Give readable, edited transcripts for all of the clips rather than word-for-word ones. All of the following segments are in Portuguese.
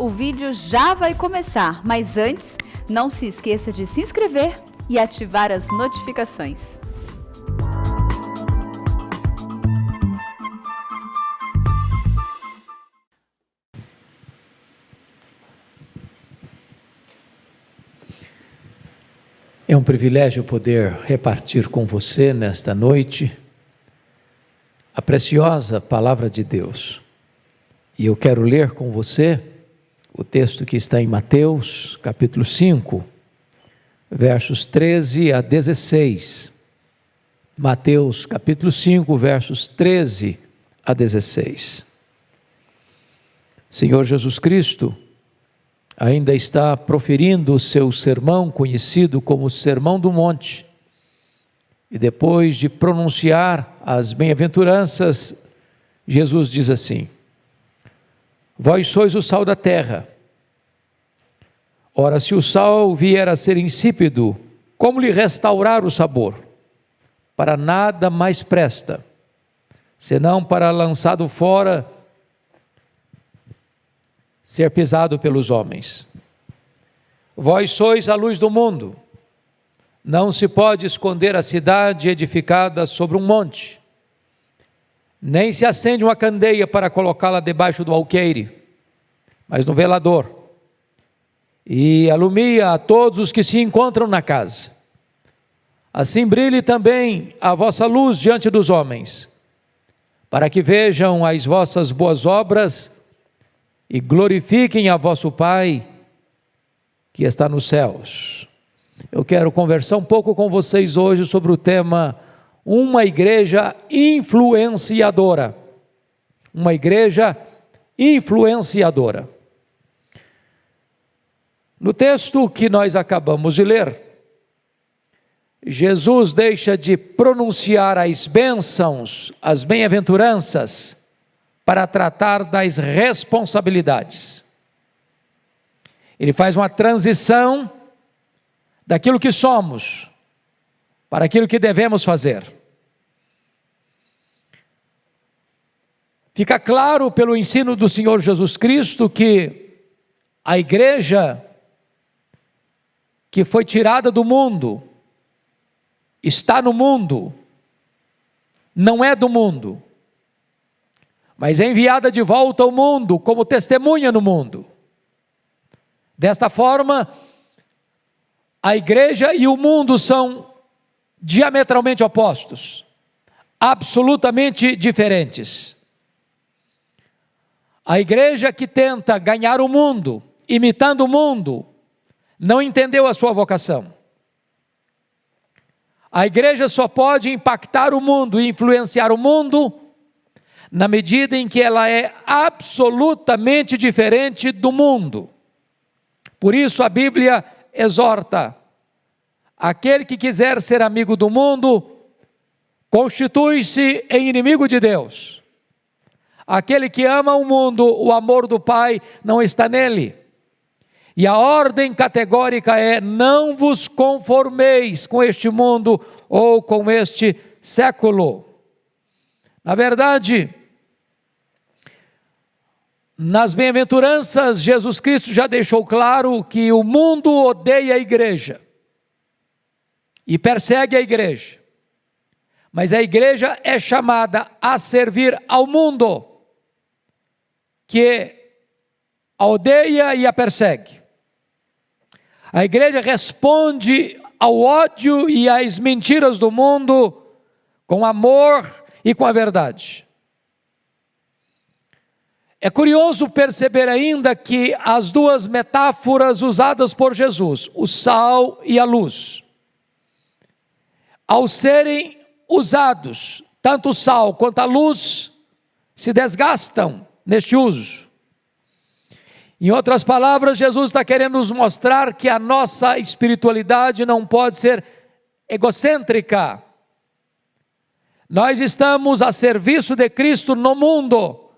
O vídeo já vai começar, mas antes, não se esqueça de se inscrever e ativar as notificações. É um privilégio poder repartir com você nesta noite a preciosa Palavra de Deus. E eu quero ler com você o texto que está em Mateus, capítulo 5, versos 13 a 16. Mateus, capítulo 5, versos 13 a 16. Senhor Jesus Cristo ainda está proferindo o seu sermão, conhecido como Sermão do Monte. E depois de pronunciar as bem-aventuranças, Jesus diz assim: Vós sois o sal da terra. Ora, se o sal vier a ser insípido, como lhe restaurar o sabor? Para nada mais presta, senão para, lançado fora, ser pisado pelos homens. Vós sois a luz do mundo. Não se pode esconder a cidade edificada sobre um monte, nem se acende uma candeia para colocá-la debaixo do alqueire, mas no velador, e alumia a todos os que se encontram na casa. Assim brilhe também a vossa luz diante dos homens, para que vejam as vossas boas obras e glorifiquem a vosso Pai que está nos céus. Eu quero conversar um pouco com vocês hoje sobre o tema uma igreja influenciadora. Uma igreja influenciadora. No texto que nós acabamos de ler, Jesus deixa de pronunciar as bênçãos, as bem-aventuranças, para tratar das responsabilidades. Ele faz uma transição daquilo que somos para aquilo que devemos fazer. Fica claro pelo ensino do Senhor Jesus Cristo que a igreja que foi tirada do mundo, está no mundo, não é do mundo, mas é enviada de volta ao mundo como testemunha no mundo. Desta forma, a igreja e o mundo são diametralmente opostos, absolutamente diferentes. A igreja que tenta ganhar o mundo, imitando o mundo, não entendeu a sua vocação. A igreja só pode impactar o mundo e influenciar o mundo na medida em que ela é absolutamente diferente do mundo. Por isso a Bíblia exorta: aquele que quiser ser amigo do mundo, constitui-se em inimigo de Deus. Aquele que ama o mundo, o amor do Pai não está nele. E a ordem categórica é: não vos conformeis com este mundo ou com este século. Na verdade, nas bem-aventuranças, Jesus Cristo já deixou claro que o mundo odeia a igreja e persegue a igreja, mas a igreja é chamada a servir ao mundo, que a odeia e a persegue. A igreja responde ao ódio e às mentiras do mundo com amor e com a verdade. É curioso perceber ainda que as duas metáforas usadas por Jesus, o sal e a luz, ao serem usados, tanto o sal quanto a luz se desgastam neste uso. Em outras palavras, Jesus está querendo nos mostrar que a nossa espiritualidade não pode ser egocêntrica. Nós estamos a serviço de Cristo no mundo,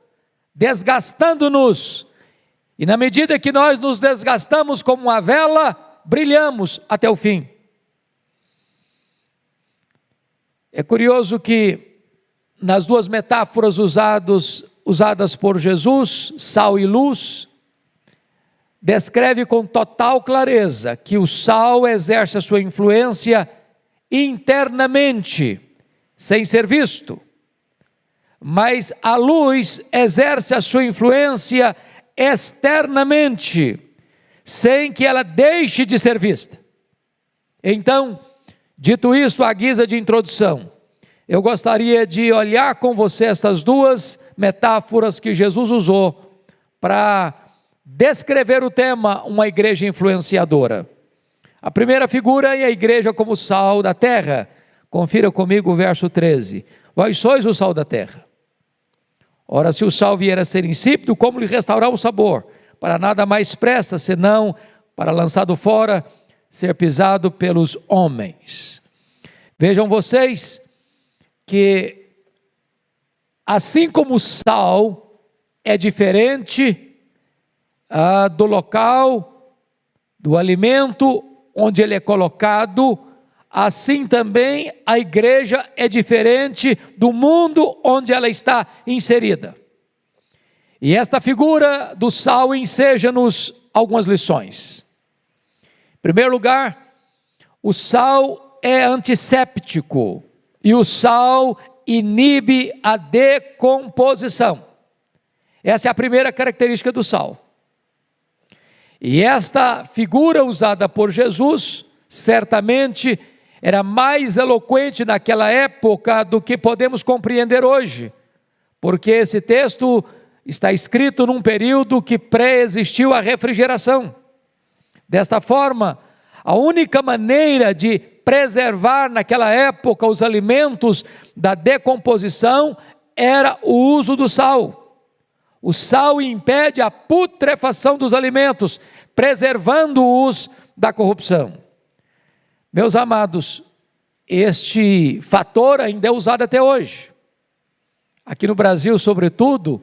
desgastando-nos, e na medida que nós nos desgastamos como uma vela, brilhamos até o fim. É curioso que nas duas metáforas usadas por Jesus, sal e luz, descreve com total clareza que o sal exerce a sua influência internamente, sem ser visto, mas a luz exerce a sua influência externamente, sem que ela deixe de ser vista. Então, dito isto à guisa de introdução, eu gostaria de olhar com você estas duas metáforas que Jesus usou para descrever o tema, uma igreja influenciadora. A primeira figura é a igreja como sal da terra. Confira comigo o verso 13. Vós sois o sal da terra. Ora, se o sal vier a ser insípido, como lhe restaurar o sabor? Para nada mais presta, senão para lançado fora, ser pisado pelos homens. Vejam vocês que assim como o sal é diferente do local, do alimento onde ele é colocado, assim também a igreja é diferente do mundo onde ela está inserida. E esta figura do sal enseja-nos algumas lições. Em primeiro lugar, o sal é antisséptico e o sal inibe a decomposição. Essa é a primeira característica do sal. E esta figura usada por Jesus, certamente, era mais eloquente naquela época do que podemos compreender hoje, porque esse texto está escrito num período que pré-existiu a refrigeração. Desta forma, a única maneira de preservar naquela época os alimentos da decomposição era o uso do sal. O sal impede a putrefação dos alimentos, preservando-os da corrupção. Meus amados, este fator ainda é usado até hoje. Aqui no Brasil, sobretudo,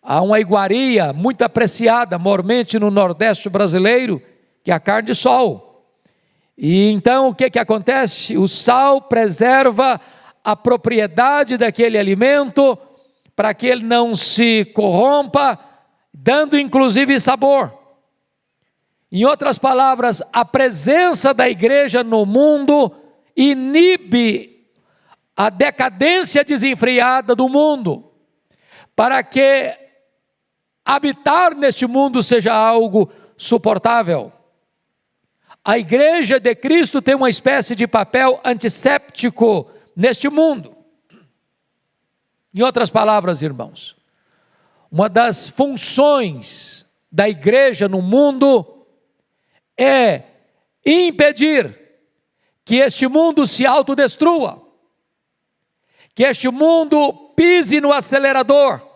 há uma iguaria muito apreciada, mormente no Nordeste brasileiro, que é a carne de sol. E então o que acontece? O sal preserva a propriedade daquele alimento, para que ele não se corrompa, dando inclusive sabor. Em outras palavras, a presença da igreja no mundo inibe a decadência desenfreada do mundo, para que habitar neste mundo seja algo suportável. A igreja de Cristo tem uma espécie de papel antisséptico neste mundo. Em outras palavras, irmãos, uma das funções da igreja no mundo é impedir que este mundo se autodestrua, que este mundo pise no acelerador,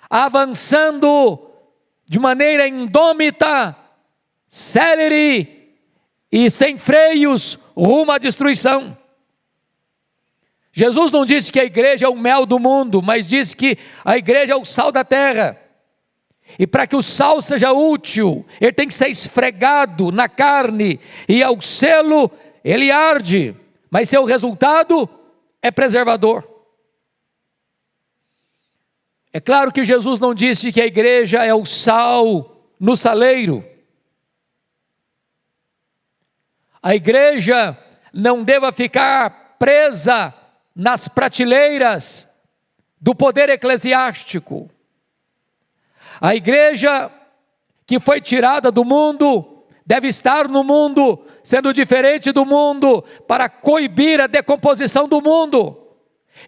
avançando de maneira indômita, célere e sem freios rumo à destruição. Jesus não disse que a igreja é o mel do mundo, mas disse que a igreja é o sal da terra. E para que o sal seja útil, ele tem que ser esfregado na carne, e ao selo ele arde, mas seu resultado é preservador. É claro que Jesus não disse que a igreja é o sal no saleiro. A igreja não deva ficar presa nas prateleiras do poder eclesiástico. A igreja que foi tirada do mundo deve estar no mundo, sendo diferente do mundo, para coibir a decomposição do mundo,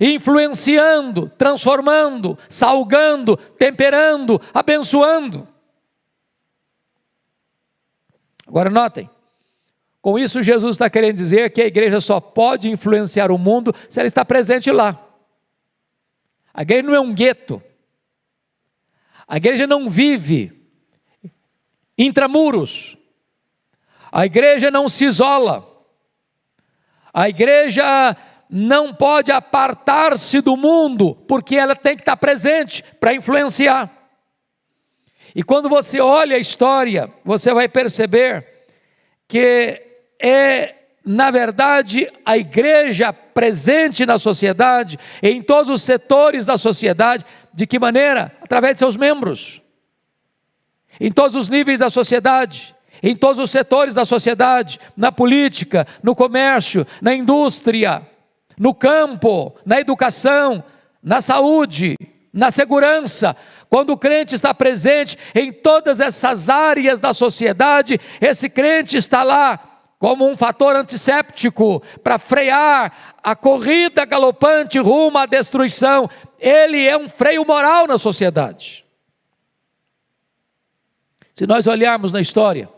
influenciando, transformando, salgando, temperando, abençoando. Agora notem, com isso Jesus está querendo dizer que a igreja só pode influenciar o mundo se ela está presente lá. A igreja não é um gueto. A igreja não vive intramuros. A igreja não se isola. A igreja não pode apartar-se do mundo, porque ela tem que estar presente para influenciar. E quando você olha a história, você vai perceber que na verdade, a igreja presente na sociedade, em todos os setores da sociedade. De que maneira? Através de seus membros. em todos os níveis da sociedade, em todos os setores da sociedade, na política, no comércio, na indústria, no campo, na educação, na saúde, na segurança. Quando o crente está presente em todas essas áreas da sociedade, esse crente está lá como um fator antisséptico para frear a corrida galopante rumo à destruição. Ele é um freio moral na sociedade. Se nós olharmos na história,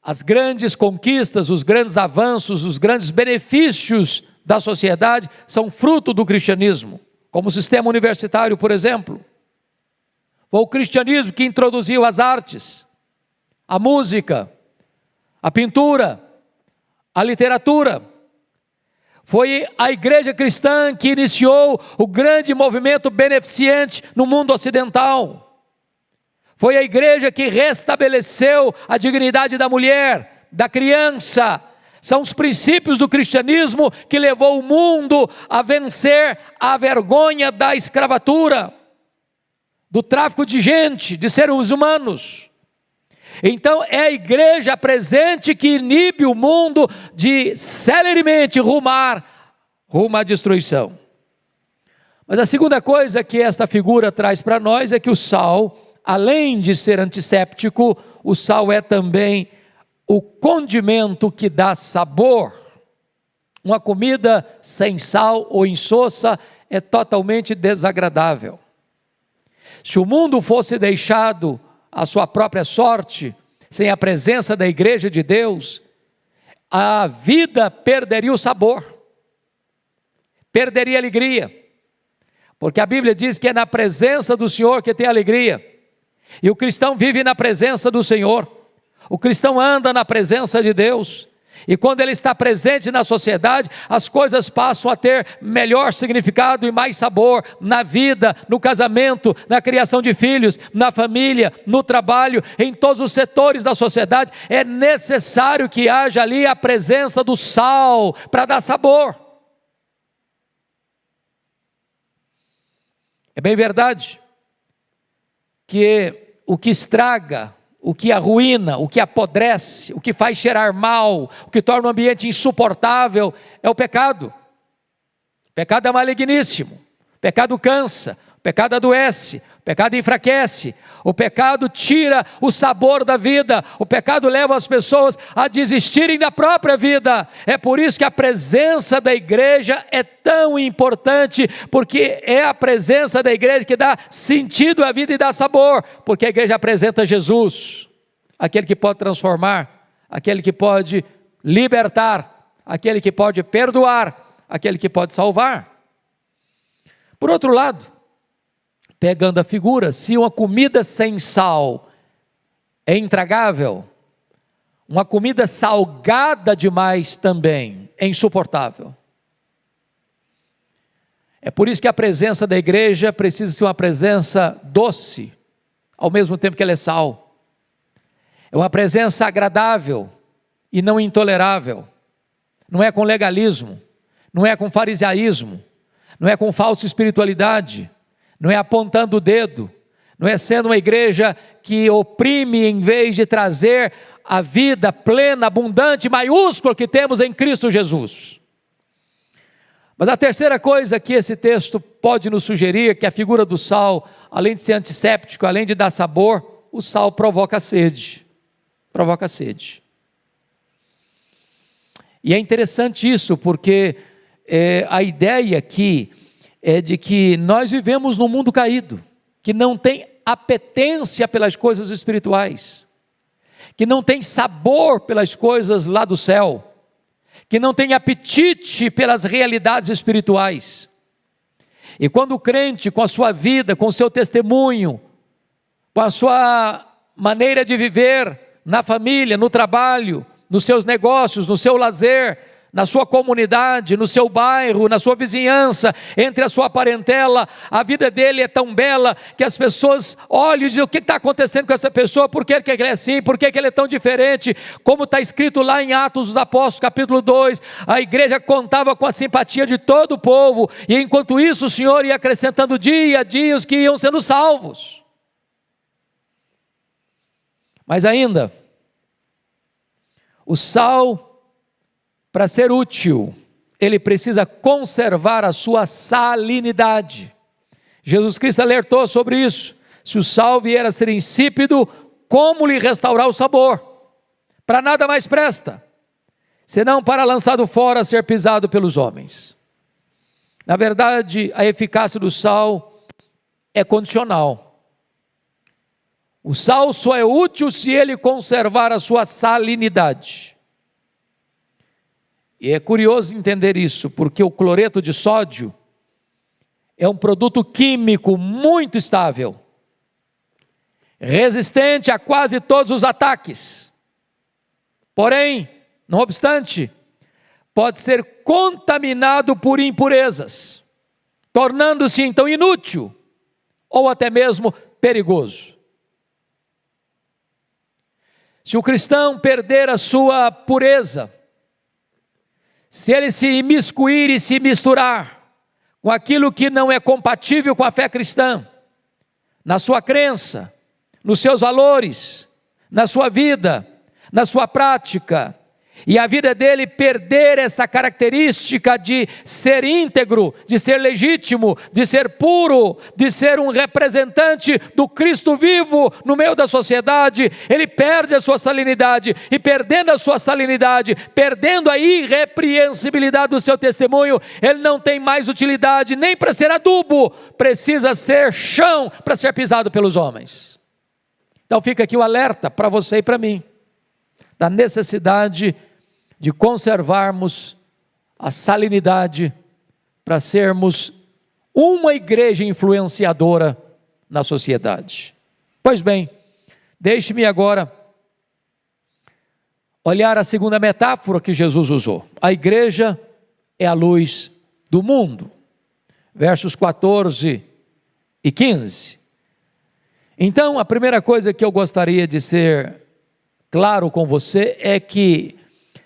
as grandes conquistas, os grandes avanços, os grandes benefícios da sociedade são fruto do cristianismo, como o sistema universitário, por exemplo. Foi o cristianismo que introduziu as artes, a música, a pintura, a literatura. Foi a igreja cristã que iniciou o grande movimento beneficente no mundo ocidental. Foi a igreja que restabeleceu a dignidade da mulher, da criança. São os princípios do cristianismo que levou o mundo a vencer a vergonha da escravatura, do tráfico de gente, de seres humanos. Então é a igreja presente que inibe o mundo de celeremente rumo à destruição. Mas a segunda coisa que esta figura traz para nós é que o sal, além de ser antisséptico, o sal é também o condimento que dá sabor. Uma comida sem sal ou insossa é totalmente desagradável. Se o mundo fosse deixado à sua própria sorte, sem a presença da igreja de Deus, a vida perderia o sabor, perderia a alegria, porque a Bíblia diz que é na presença do Senhor que tem alegria, e o cristão vive na presença do Senhor, o cristão anda na presença de Deus, e quando ele está presente na sociedade, as coisas passam a ter melhor significado e mais sabor na vida, no casamento, na criação de filhos, na família, no trabalho, em todos os setores da sociedade. É necessário que haja ali a presença do sal para dar sabor. É bem verdade que o que estraga, o que arruína, o que apodrece, o que faz cheirar mal, o que torna o ambiente insuportável, é o pecado. O pecado é maligníssimo, o pecado cansa, o pecado adoece, o pecado enfraquece, o pecado tira o sabor da vida, o pecado leva as pessoas a desistirem da própria vida. É por isso que a presença da igreja é tão importante, porque é a presença da igreja que dá sentido à vida e dá sabor, porque a igreja apresenta Jesus, aquele que pode transformar, aquele que pode libertar, aquele que pode perdoar, aquele que pode salvar. Por outro lado, pegando a figura, se uma comida sem sal é intragável, uma comida salgada demais também é insuportável. É por isso que a presença da igreja precisa ser uma presença doce, ao mesmo tempo que ela é sal. É uma presença agradável e não intolerável. Não é com legalismo, não é com farisaísmo, não é com falsa espiritualidade, não é apontando o dedo, não é sendo uma igreja que oprime em vez de trazer a vida plena, abundante, maiúscula que temos em Cristo Jesus. Mas a terceira coisa que esse texto pode nos sugerir, que a figura do sal, além de ser antisséptico, além de dar sabor, o sal provoca sede. Provoca sede. E é interessante isso, porque a ideia aqui é de que nós vivemos num mundo caído, que não tem apetência pelas coisas espirituais, que não tem sabor pelas coisas lá do céu, que não tem apetite pelas realidades espirituais. E quando o crente, com a sua vida, com o seu testemunho, com a sua maneira de viver na família, no trabalho, nos seus negócios, no seu lazer, na sua comunidade, no seu bairro, na sua vizinhança, entre a sua parentela, a vida dele é tão bela que as pessoas olham e dizem: o que está acontecendo com essa pessoa? Por que ele é assim? Por que ele é tão diferente? Como está escrito lá em Atos dos Apóstolos, capítulo 2, a igreja contava com a simpatia de todo o povo, e enquanto isso o Senhor ia acrescentando dia a dia os que iam sendo salvos. Mas ainda, o sal, para ser útil, ele precisa conservar a sua salinidade. Jesus Cristo alertou sobre isso. Se o sal vier a ser insípido, como lhe restaurar o sabor? Para nada mais presta, senão para lançado fora, ser pisado pelos homens. Na verdade, a eficácia do sal é condicional. O sal só é útil se ele conservar a sua salinidade. E é curioso entender isso, porque o cloreto de sódio é um produto químico muito estável, resistente a quase todos os ataques. Porém, não obstante, pode ser contaminado por impurezas, tornando-se então inútil ou até mesmo perigoso. Se o cristão perder a sua pureza, se ele se imiscuir e se misturar com aquilo que não é compatível com a fé cristã, na sua crença, nos seus valores, na sua vida, na sua prática, e a vida dele perder essa característica de ser íntegro, de ser legítimo, de ser puro, de ser um representante do Cristo vivo no meio da sociedade, ele perde a sua salinidade, e perdendo a sua salinidade, perdendo a irrepreensibilidade do seu testemunho, ele não tem mais utilidade nem para ser adubo, precisa ser chão para ser pisado pelos homens. Então fica aqui o alerta para você e para mim, da necessidade de conservarmos a salinidade para sermos uma igreja influenciadora na sociedade. Pois bem, deixe-me agora olhar a segunda metáfora que Jesus usou. A igreja é a luz do mundo. Versos 14 e 15. Então, a primeira coisa que eu gostaria de ser claro com você é que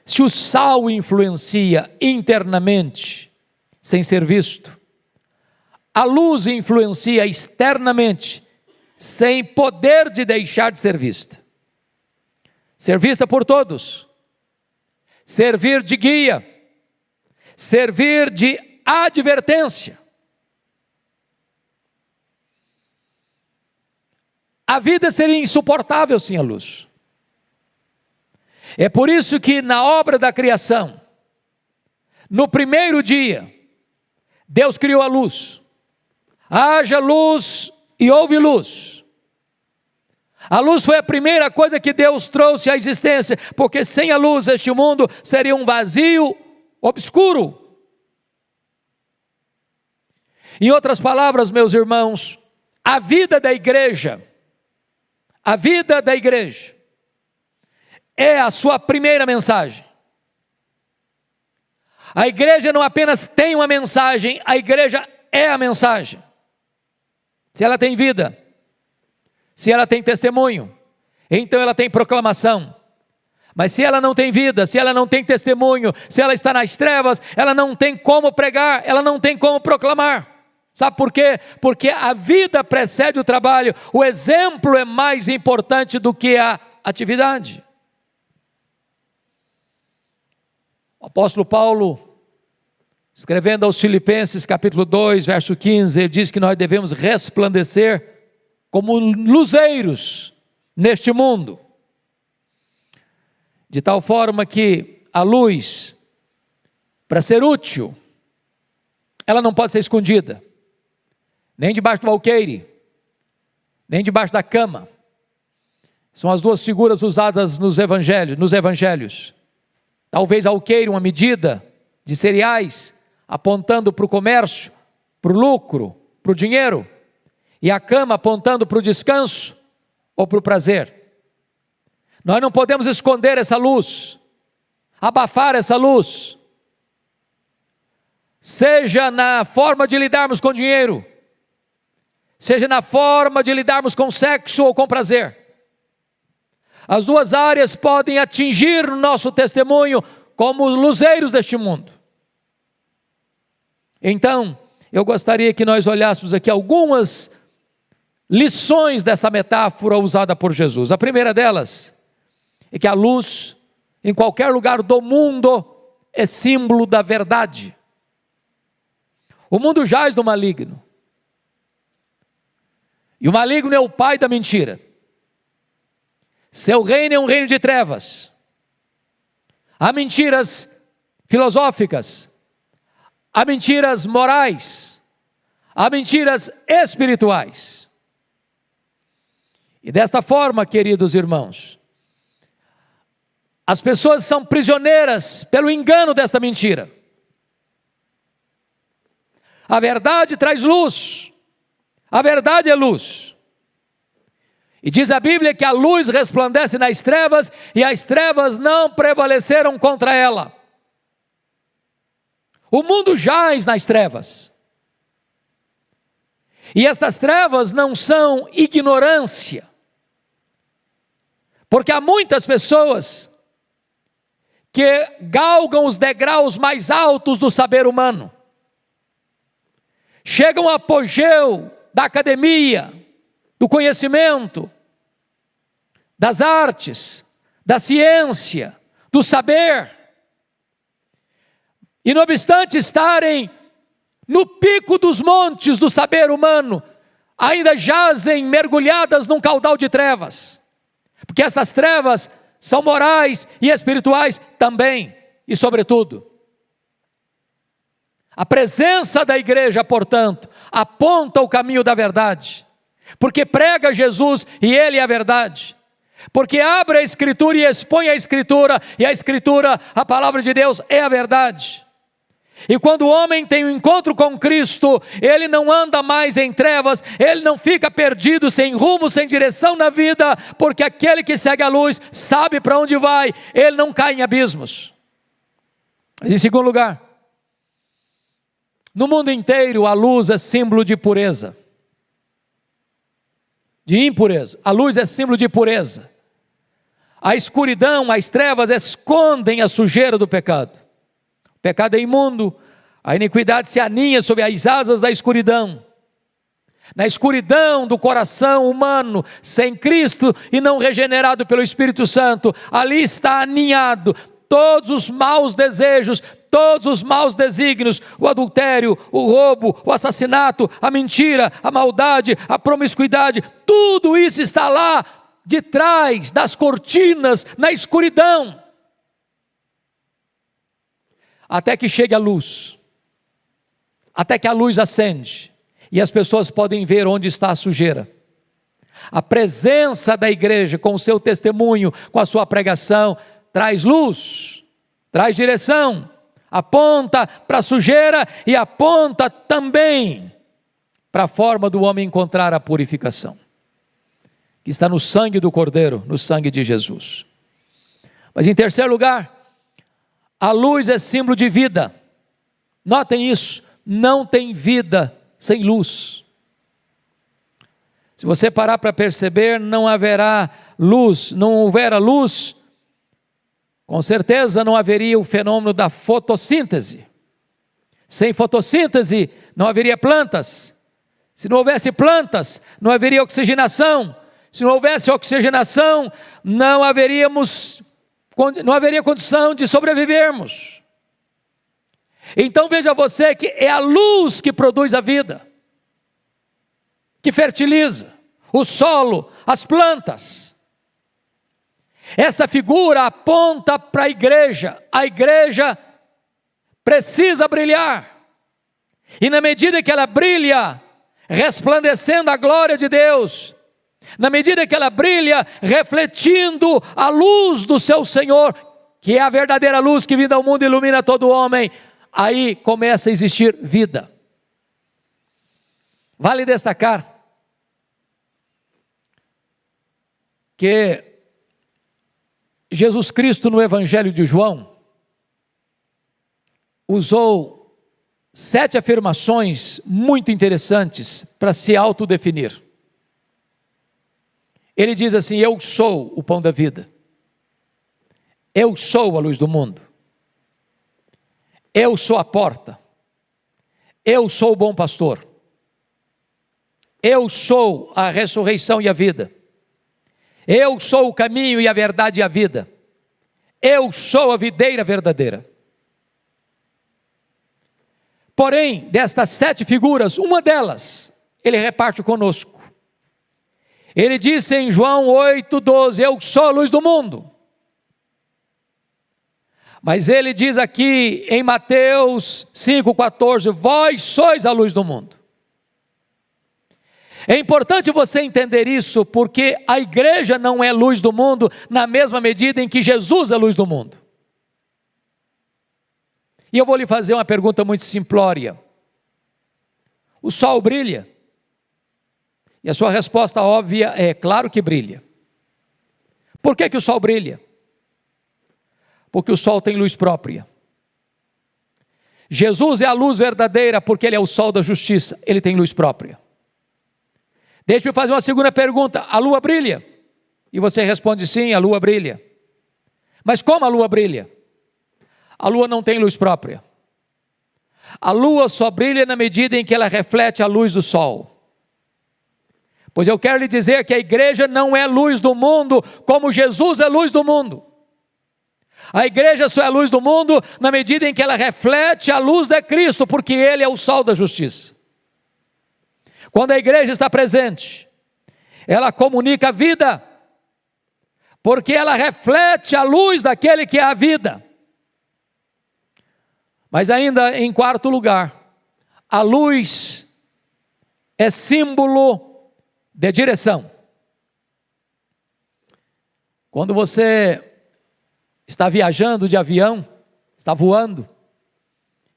se o sal influencia internamente, sem ser visto, a luz influencia externamente, sem poder de deixar de ser vista. Ser vista por todos, servir de guia, servir de advertência. A vida seria insuportável sem a luz. É por isso que na obra da criação, no primeiro dia, Deus criou a luz. Haja luz e houve luz. A luz foi a primeira coisa que Deus trouxe à existência, porque sem a luz este mundo seria um vazio obscuro. Em outras palavras, meus irmãos, a vida da igreja é a sua primeira mensagem. A igreja não apenas tem uma mensagem, a igreja é a mensagem. Se ela tem vida, se ela tem testemunho, então ela tem proclamação. Mas se ela não tem vida, se ela não tem testemunho, se ela está nas trevas, ela não tem como pregar, ela não tem como proclamar. Sabe por quê? Porque a vida precede o trabalho, o exemplo é mais importante do que a atividade. O apóstolo Paulo, escrevendo aos Filipenses, capítulo 2, verso 15, ele diz que nós devemos resplandecer como luzeiros neste mundo, de tal forma que a luz, para ser útil, ela não pode ser escondida, nem debaixo do alqueire, nem debaixo da cama. São as duas figuras usadas nos evangelhos. Talvez alqueire, uma medida de cereais, apontando para o comércio, para o lucro, para o dinheiro, e a cama apontando para o descanso ou para o prazer. Nós não podemos esconder essa luz, abafar essa luz, seja na forma de lidarmos com dinheiro, seja na forma de lidarmos com sexo ou com prazer. As duas áreas podem atingir o nosso testemunho como luzeiros deste mundo. Então, eu gostaria que nós olhássemos aqui algumas lições dessa metáfora usada por Jesus. A primeira delas é que a luz, em qualquer lugar do mundo, é símbolo da verdade. O mundo jaz do maligno. E o maligno é o pai da mentira. Seu reino é um reino de trevas. Há mentiras filosóficas, há mentiras morais, há mentiras espirituais. E desta forma, queridos irmãos, as pessoas são prisioneiras pelo engano desta mentira. A verdade traz luz, a verdade é luz. E diz a Bíblia que a luz resplandece nas trevas e as trevas não prevaleceram contra ela. O mundo jaz nas trevas. E estas trevas não são ignorância. Porque há muitas pessoas que galgam os degraus mais altos do saber humano. Chegam ao apogeu da academia, do conhecimento, das artes, da ciência, do saber. E não obstante estarem no pico dos montes do saber humano, ainda jazem mergulhadas num caudal de trevas. Porque essas trevas são morais e espirituais também, e sobretudo. A presença da igreja, portanto, aponta o caminho da verdade. Porque prega Jesus e Ele é a verdade. Porque abre a Escritura e expõe a Escritura, e a Escritura, a palavra de Deus, é a verdade. E quando o homem tem um encontro com Cristo, ele não anda mais em trevas, ele não fica perdido, sem rumo, sem direção na vida, porque aquele que segue a luz sabe para onde vai, ele não cai em abismos. Mas em segundo lugar, no mundo inteiro a luz é símbolo de pureza, de impureza. A luz é símbolo de pureza. A escuridão, as trevas escondem a sujeira do pecado. O pecado é imundo, a iniquidade se aninha sob as asas da escuridão. Na escuridão do coração humano, sem Cristo e não regenerado pelo Espírito Santo, ali está aninhado todos os maus desejos, todos os maus desígnios, o adultério, o roubo, o assassinato, a mentira, a maldade, a promiscuidade, tudo isso está lá, de trás das cortinas, na escuridão. Até que chegue a luz, até que a luz acende, e as pessoas podem ver onde está a sujeira. A presença da igreja, com o seu testemunho, com a sua pregação, traz luz, traz direção, aponta para a sujeira e aponta também para a forma do homem encontrar a purificação, que está no sangue do Cordeiro, no sangue de Jesus. Mas em terceiro lugar, a luz é símbolo de vida. Notem isso, não tem vida sem luz. Se você parar para perceber, não haverá luz, não houver a luz, com certeza não haveria o fenômeno da fotossíntese. Sem fotossíntese não haveria plantas. Se não houvesse plantas, não haveria oxigenação. Se não houvesse oxigenação, não haveria condição de sobrevivermos. Então veja você que é a luz que produz a vida, que fertiliza o solo, as plantas. Essa figura aponta para a igreja precisa brilhar, e na medida que ela brilha, resplandecendo a glória de Deus, na medida que ela brilha, refletindo a luz do seu Senhor, que é a verdadeira luz que vindo ao mundo ilumina todo homem, aí começa a existir vida. Vale destacar que Jesus Cristo no Evangelho de João usou 7 afirmações muito interessantes para se autodefinir. Ele diz assim: eu sou o pão da vida, eu sou a luz do mundo, eu sou a porta, eu sou o bom pastor, Eu sou a ressurreição e a vida. Eu sou o caminho e a verdade e a vida. Eu sou a videira verdadeira. Porém, destas 7 figuras, uma delas, ele reparte conosco. Ele disse em João 8,12, eu sou a luz do mundo. Mas ele diz aqui em Mateus 5,14, vós sois a luz do mundo. É importante você entender isso, porque a igreja não é luz do mundo na mesma medida em que Jesus é luz do mundo. E eu vou lhe fazer uma pergunta muito simplória. O sol brilha? E a sua resposta óbvia é, claro que brilha. Por que o sol brilha? Porque o sol tem luz própria. Jesus é a luz verdadeira porque ele é o sol da justiça, ele tem luz própria. Deixe-me fazer uma segunda pergunta, a lua brilha? E você responde sim, a lua brilha. Mas como a lua brilha? A lua não tem luz própria. A lua só brilha na medida em que ela reflete a luz do sol. Pois eu quero lhe dizer que a igreja não é luz do mundo, como Jesus é luz do mundo. A igreja só é luz do mundo na medida em que ela reflete a luz de Cristo, porque Ele é o sol da justiça. Quando a igreja está presente, ela comunica a vida, porque ela reflete a luz daquele que é a vida. Mas ainda em quarto lugar, a luz é símbolo de direção. Quando você está viajando de avião, está voando,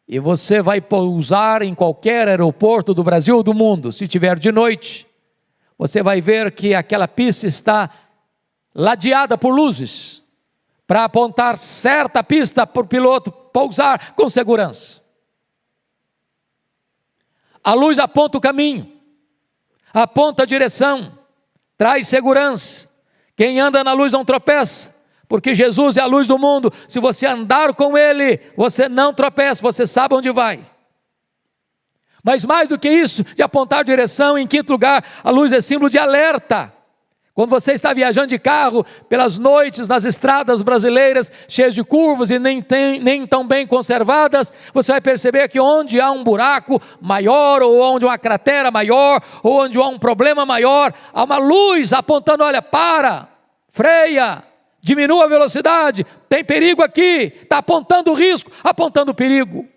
e você vai pousar em qualquer aeroporto do Brasil ou do mundo, se tiver de noite, você vai ver que aquela pista está ladeada por luzes, para apontar certa pista para o piloto pousar com segurança. A luz aponta o caminho, aponta a direção, traz segurança. Quem anda na luz não tropeça, porque Jesus é a luz do mundo. Se você andar com Ele, você não tropeça, você sabe onde vai. Mas mais do que isso, de apontar a direção, em quinto lugar, a luz é símbolo de alerta. Quando você está viajando de carro pelas noites nas estradas brasileiras, cheias de curvas e nem tão bem conservadas, você vai perceber que onde há um buraco maior, ou onde há uma cratera maior, ou onde há um problema maior, há uma luz apontando, olha, para, freia, diminua a velocidade, tem perigo aqui, está apontando o risco, apontando o perigo.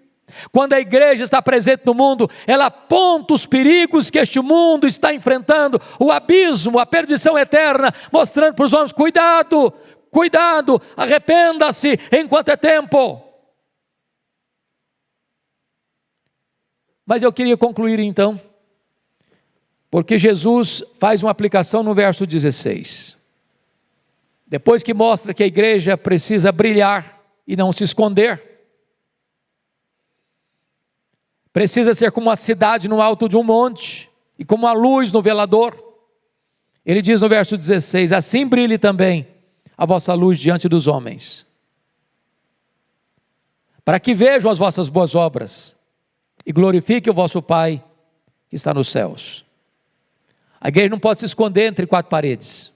Quando a igreja está presente no mundo, ela aponta os perigos que este mundo está enfrentando, o abismo, a perdição eterna, mostrando para os homens, cuidado, cuidado, arrependa-se enquanto é tempo. Mas eu queria concluir então, porque Jesus faz uma aplicação no verso 16. Depois que mostra que a igreja precisa brilhar e não se esconder, precisa ser como uma cidade no alto de um monte, e como a luz no velador. Ele diz no verso 16, assim brilhe também a vossa luz diante dos homens, para que vejam as vossas boas obras, e glorifique o vosso Pai que está nos céus. A igreja não pode se esconder entre 4 paredes.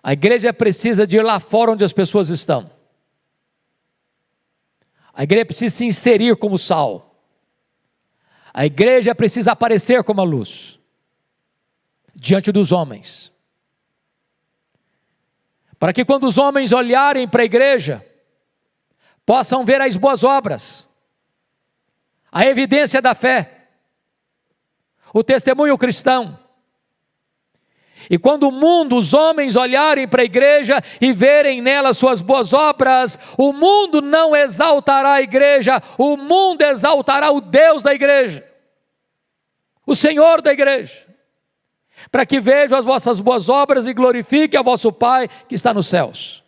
A igreja precisa de ir lá fora onde as pessoas estão. A igreja precisa se inserir como sal. A igreja precisa aparecer como a luz diante dos homens, para que quando os homens olharem para a igreja, possam ver as boas obras, a evidência da fé, o testemunho cristão. E quando o mundo, os homens olharem para a igreja e verem nela suas boas obras, o mundo não exaltará a igreja, o mundo exaltará o Deus da igreja, o Senhor da igreja, para que vejam as vossas boas obras e glorifiquem a vosso Pai que está nos céus.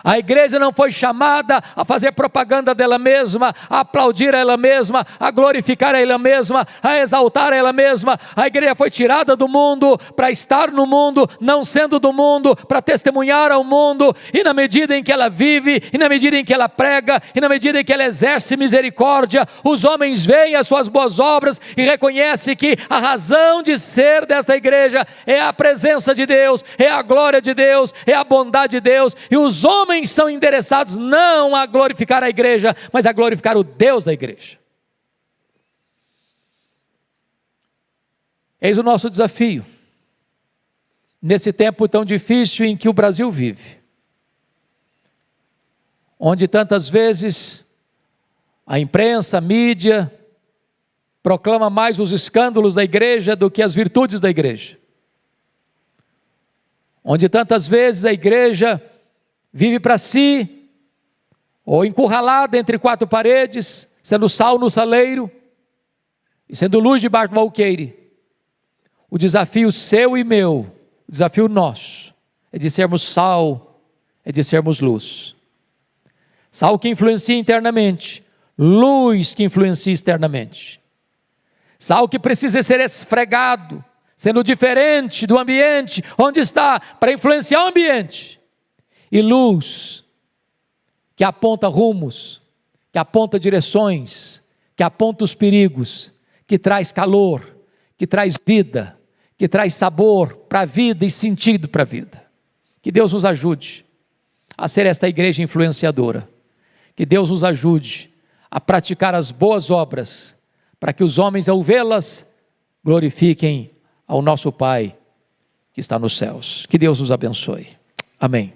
A igreja não foi chamada a fazer propaganda dela mesma, a aplaudir a ela mesma, a glorificar a ela mesma, a exaltar a ela mesma. A igreja foi tirada do mundo para estar no mundo, não sendo do mundo, para testemunhar ao mundo. E na medida em que ela vive, e na medida em que ela prega, e na medida em que ela exerce misericórdia, os homens veem as suas boas obras e reconhecem que a razão de ser desta igreja é a presença de Deus, é a glória de Deus, é a bondade de Deus. E os homens são endereçados não a glorificar a igreja, mas a glorificar o Deus da igreja. Eis o nosso desafio, nesse tempo tão difícil em que o Brasil vive, onde tantas vezes a imprensa, a mídia, proclama mais os escândalos da igreja do que as virtudes da igreja, onde tantas vezes a igreja vive para si, ou encurralada entre quatro paredes, sendo sal no saleiro, e sendo luz debaixo do alqueire. O desafio seu e meu, o desafio nosso, é de sermos sal, é de sermos luz. Sal que influencia internamente, luz que influencia externamente. Sal que precisa ser esfregado, sendo diferente do ambiente onde está, para influenciar o ambiente. E luz, que aponta rumos, que aponta direções, que aponta os perigos, que traz calor, que traz vida, que traz sabor para a vida e sentido para a vida. Que Deus nos ajude a ser esta igreja influenciadora. Que Deus nos ajude a praticar as boas obras, para que os homens, ao vê-las, glorifiquem ao nosso Pai que está nos céus. Que Deus nos abençoe. Amém.